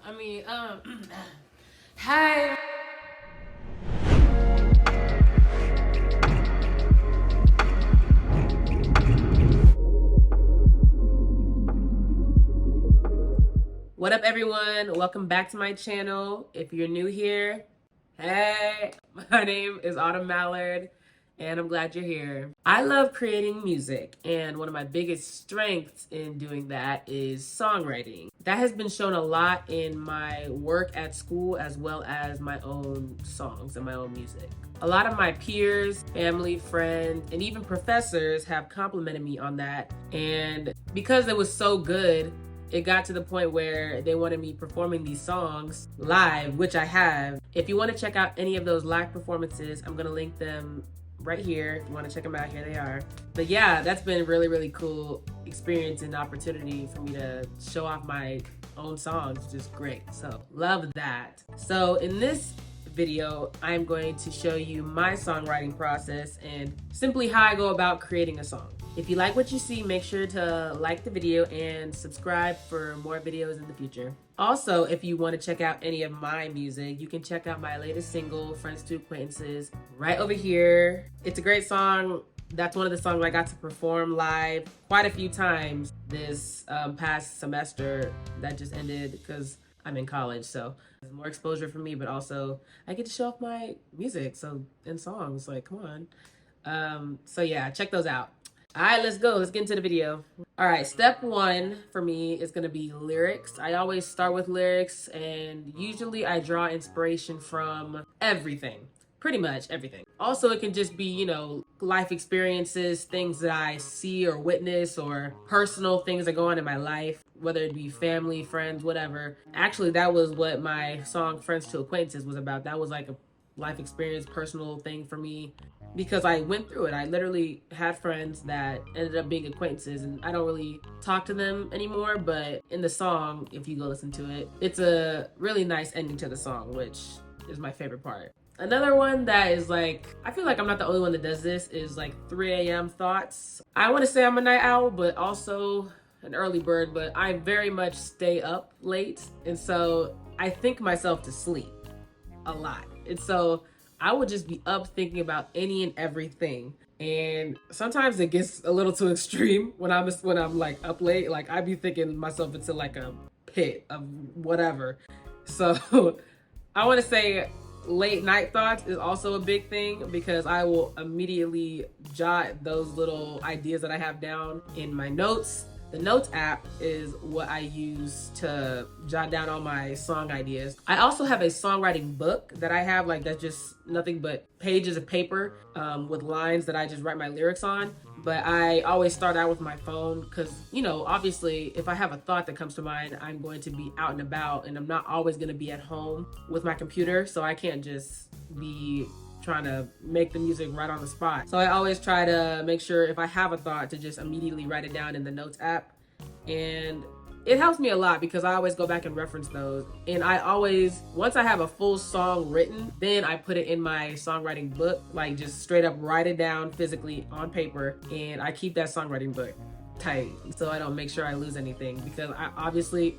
I mean, hi. What up, everyone? Welcome back to my channel. If you're new here, hey, my name is Autumn Mallard, and I'm glad you're here. I love creating music, and one of my biggest strengths in doing that is songwriting. That has been shown a lot in my work at school as well as my own songs and my own music. A lot of my peers, family, friends, and even professors have complimented me on that, and because it was so good, it got to the point where they wanted me performing these songs live, which I have. If you want to check out any of those live performances, I'm going to link them right here. If you want to check them out, here they are. But yeah, that's been really, really cool experience and opportunity for me to show off my own songs. Just great. So love that. So in this video, I'm going to show you my songwriting process and simply how I go about creating a song. If you like what you see, make sure to like the video and subscribe for more videos in the future. Also, if you want to check out any of my music, you can check out my latest single, Friends to Acquaintances, right over here. It's a great song. That's one of the songs I got to perform live quite a few times this past semester that just ended because I'm in college, so there's more exposure for me, but also I get to show off my music, so in songs, like, come on. So yeah, check those out. All right, let's go. Let's get into the video. All right, step one for me is going to be lyrics. I always start with lyrics, and usually I draw inspiration from everything. Pretty much everything. Also, it can just be, you know, life experiences, things that I see or witness, or personal things that go on in my life, whether it be family, friends, whatever. Actually, that was what my song Friends to Acquaintances was about. That was like a life experience, personal thing for me, because I went through it. I literally had friends that ended up being acquaintances, and I don't really talk to them anymore, but in the song, if you go listen to it, it's a really nice ending to the song, which is my favorite part. Another one that is like, I feel like I'm not the only one that does this, is like 3 a.m. thoughts. I want to say I'm a night owl, but also an early bird, but I very much stay up late, and so I think myself to sleep a lot. And so I would just be up thinking about any and everything. And sometimes it gets a little too extreme when I'm like up late. Like I'd be thinking myself into like a pit of whatever. So I want to say late night thoughts is also a big thing, because I will immediately jot those little ideas that I have down in my notes. The Notes app is what I use to jot down all my song ideas. I also have a songwriting book that I have, like, that's just nothing but pages of paper with lines that I just write my lyrics on. But I always start out with my phone because, you know, obviously if I have a thought that comes to mind, I'm going to be out and about, and I'm not always going to be at home with my computer, so I can't just be trying to make the music right on the spot. So I always try to make sure if I have a thought to just immediately write it down in the Notes app. And it helps me a lot because I always go back and reference those. And I always, once I have a full song written, then I put it in my songwriting book, like just straight up write it down physically on paper. And I keep that songwriting book tight so I don't make sure I lose anything, because obviously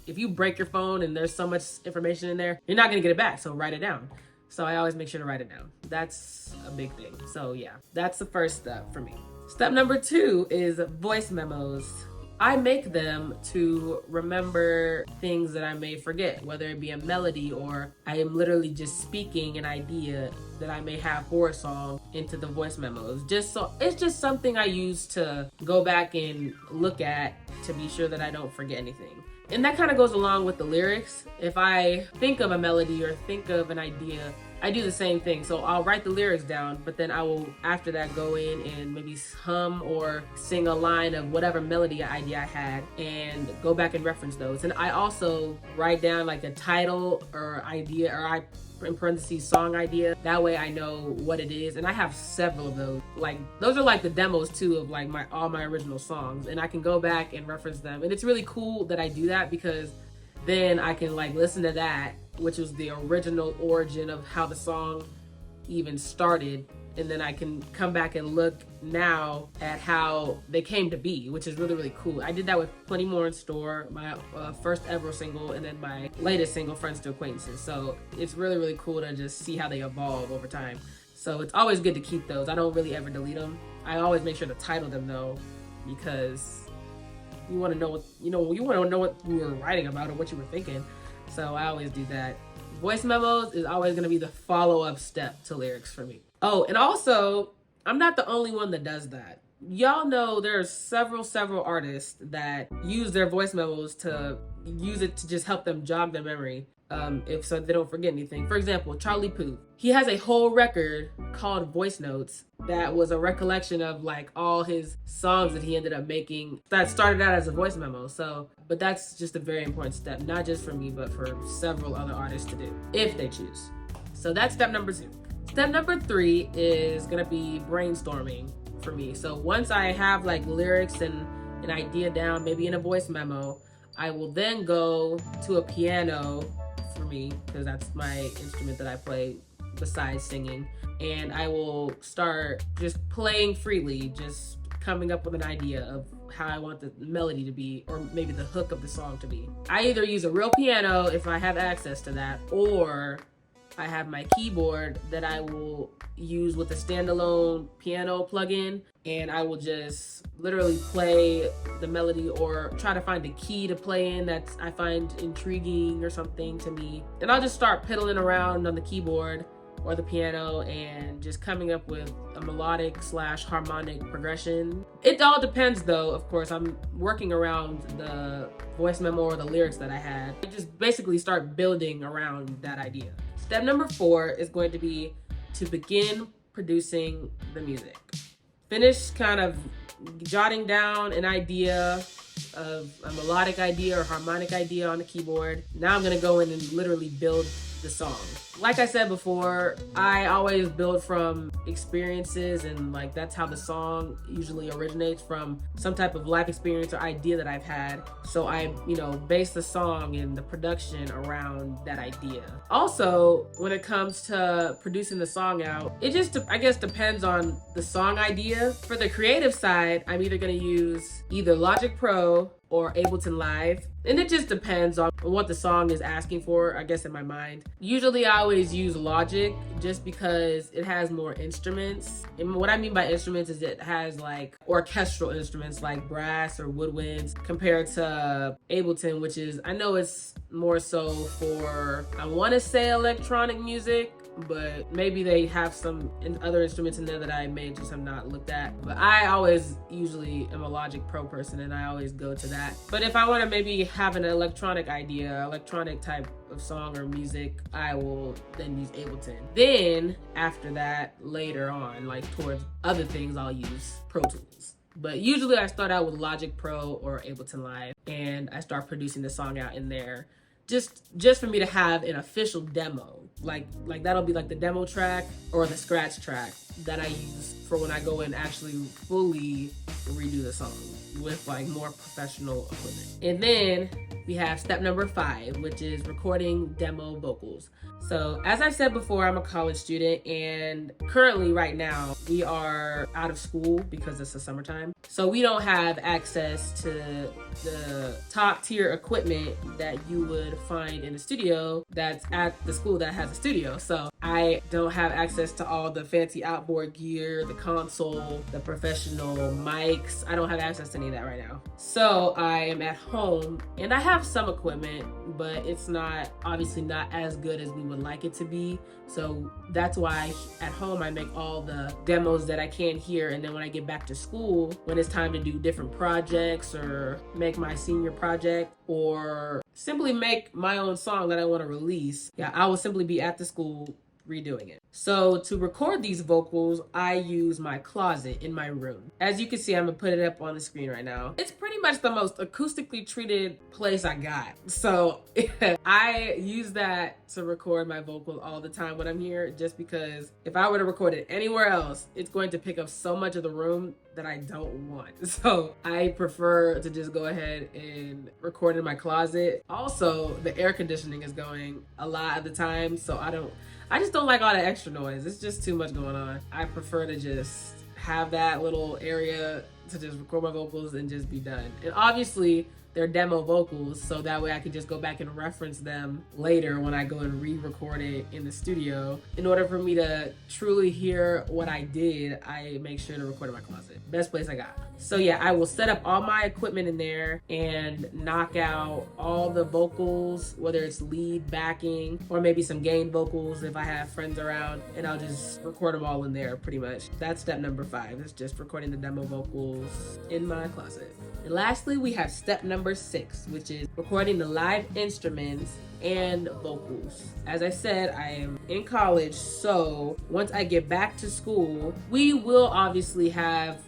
if you break your phone and there's so much information in there, you're not gonna get it back, so write it down. So I always make sure to write it down. That's a big thing. So yeah, that's the first step for me. Step number 2 is voice memos. I make them to remember things that I may forget, whether it be a melody or I am literally just speaking an idea that I may have for a song into the voice memos. It's just something I use to go back and look at to be sure that I don't forget anything. And that kind of goes along with the lyrics. If I think of a melody or think of an idea, I do the same thing. So I'll write the lyrics down, but then I will, after that, go in and maybe hum or sing a line of whatever melody idea I had and go back and reference those. And I also write down like a title or idea, or I in parentheses song idea. That way I know what it is. And I have several of those. Like those are like the demos too of like all my original songs, and I can go back and reference them. And it's really cool that I do that, because then I can like listen to that, which was the original origin of how the song even started, and then I can come back and look now at how they came to be, which is really, really cool. I did that with Plenty More in Store, my first ever single, and then my latest single, Friends to Acquaintances. So it's really, really cool to just see how they evolve over time. So it's always good to keep those. I don't really ever delete them. I always make sure to title them though, because you want to know what, you want to know what you were writing about or what you were thinking. So I always do that. Voice memos is always going to be the follow-up step to lyrics for me. Oh, and also, I'm not the only one that does that. Y'all know there's several artists that use their voice memos to use it to just help them jog their memory. If so they don't forget anything. For example, Charlie Puth. He has a whole record called Voice Notes that was a recollection of like all his songs that he ended up making that started out as a voice memo. So, but that's just a very important step, not just for me, but for several other artists to do, if they choose. So that's step number 2. Step number 3 is gonna be brainstorming for me. So once I have like lyrics and an idea down, maybe in a voice memo, I will then go to a piano for me, because that's my instrument that I play besides singing, and I will start just playing freely, just coming up with an idea of how I want the melody to be, or maybe the hook of the song to be. I either use a real piano if I have access to that, or I have my keyboard that I will use with a standalone piano plugin, and I will just literally play the melody or try to find a key to play in that I find intriguing or something to me. And I'll just start piddling around on the keyboard or the piano and just coming up with a melodic / harmonic progression. It all depends though, of course. I'm working around the voice memo or the lyrics that I had. I just basically start building around that idea. Step number 4 is going to be to begin producing the music. Finish kind of jotting down an idea of a melodic idea or harmonic idea on the keyboard. Now I'm gonna go in and literally build the song. Like I said before, I always build from experiences, and like that's how the song usually originates, from some type of life experience or idea that I've had. So I, base the song and the production around that idea. Also, when it comes to producing the song out, it just, I guess, depends on the song idea. For the creative side, I'm either gonna use either Logic Pro or Ableton Live. And it just depends on what the song is asking for, I guess, in my mind. Usually I always use Logic just because it has more instruments. And what I mean by instruments is it has like orchestral instruments like brass or woodwinds, compared to Ableton, which is, I know it's more so for, I wanna say electronic music, but maybe they have some other instruments in there that I may just have not looked at. But I always usually am a Logic Pro person, and I always go to that. But if I want to maybe have an electronic idea, electronic type of song or music, I will then use Ableton. Then after that, later on, like towards other things, I'll use Pro Tools. But usually I start out with Logic Pro or Ableton Live, and I start producing the song out in there. Just for me to have an official demo. Like that'll be like the demo track or the scratch track that I use for when I go and actually fully redo the song with like more professional equipment. And then we have step number 5, which is recording demo vocals. So as I said before, I'm a college student, and currently right now we are out of school because it's the summertime. So we don't have access to the top tier equipment that you would find in a studio that's at the school that has a studio. So I don't have access to all the fancy outboard gear, the console, the professional mics. I don't have access to any of that right now. So I am at home, and I have some equipment, but it's obviously not as good as we would like it to be. So that's why at home I make all the demos that I can here, and then when I get back to school, when it's time to do different projects or make my senior project or simply make my own song that I want to release, I will simply be at the school redoing it. So to record these vocals, I use my closet in my room. As you can see, I'm gonna put it up on the screen right now. It's pretty much the most acoustically treated place I got. So I use that to record my vocals all the time when I'm here, just because if I were to record it anywhere else, it's going to pick up so much of the room that I don't want. So I prefer to just go ahead and record in my closet. Also, the air conditioning is going a lot of the time, so I I just don't like all the extra noise. It's just too much going on. I prefer to just have that little area to just record my vocals and just be done. And obviously they're demo vocals, so that way I can just go back and reference them later when I go and re-record it in the studio. In order for me to truly hear what I did, I make sure to record in my closet. Best place I got. So yeah, I will set up all my equipment in there and knock out all the vocals, whether it's lead, backing, or maybe some gain vocals if I have friends around, and I'll just record them all in there pretty much. That's step number 5. It's just recording the demo vocals in my closet. And lastly, we have step number 6, which is recording the live instruments and vocals. As I said, I am in college, so once I get back to school, we will obviously have,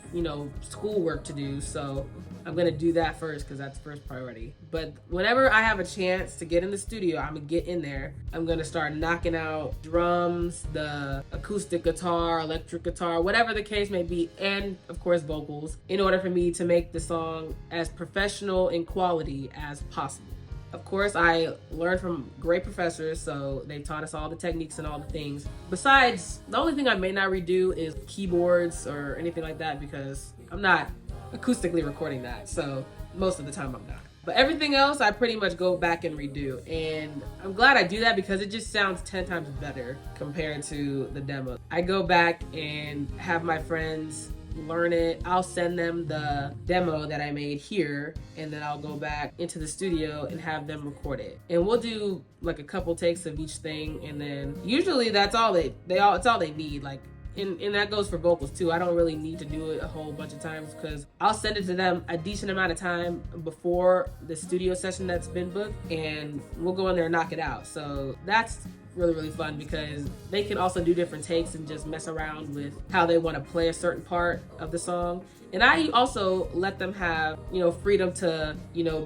schoolwork to do. So I'm gonna do that first because that's first priority. But whenever I have a chance to get in the studio, I'm gonna get in there. I'm gonna start knocking out drums, the acoustic guitar, electric guitar, whatever the case may be, and of course vocals, in order for me to make the song as professional in quality as possible. Of course, I learned from great professors, so they taught us all the techniques and all the things. Besides, the only thing I may not redo is keyboards or anything like that because I'm not acoustically recording that, so most of the time I'm not. But everything else I pretty much go back and redo, and I'm glad I do that because it just sounds 10 times better compared to the demo. I go back and have my friends learn it. I'll send them the demo that I made here, and then I'll go back into the studio and have them record it. And we'll do like a couple takes of each thing, and then usually that's all it's all they need. Like, and that goes for vocals too. I don't really need to do it a whole bunch of times because I'll send it to them a decent amount of time before the studio session that's been booked, and we'll go in there and knock it out. So that's really fun because they can also do different takes and just mess around with how they want to play a certain part of the song. And I also let them have, freedom to,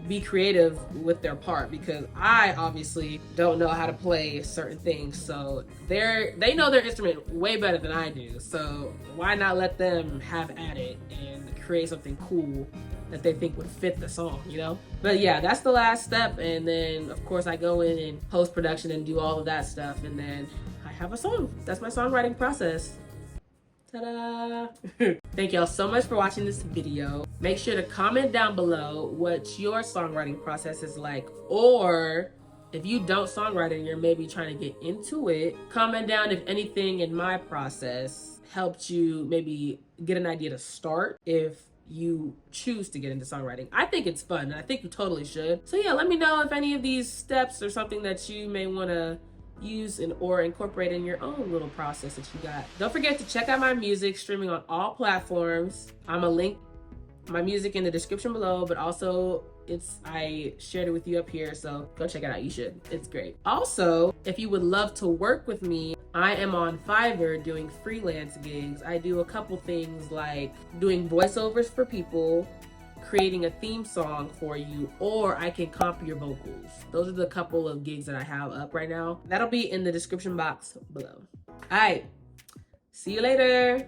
be creative with their part because I obviously don't know how to play certain things. So they know their instrument way better than I do. So why not let them have at it and create something cool that they think would fit the song, But yeah, that's the last step. And then of course I go in and post-production and do all of that stuff. And then I have a song. That's my songwriting process. Ta-da! Thank y'all so much for watching this video. Make sure to comment down below what your songwriting process is like, or if you don't songwrite and you're maybe trying to get into it, comment down if anything in my process helped you maybe get an idea to start if you choose to get into songwriting. I think it's fun, and I think you totally should. So yeah, let me know if any of these steps are something that you may want to use or incorporate in your own little process that you got. Don't forget to check out my music streaming on all platforms. I'm gonna link my music in the description below, but also I shared it with you up here, so go check it out. You should. It's great. Also, if you would love to work with me, I am on Fiverr doing freelance gigs. I do a couple things like doing voiceovers for people, creating a theme song for you, or I can comp your vocals. Those are the couple of gigs that I have up right now. That'll be in the description box below. All right, see you later.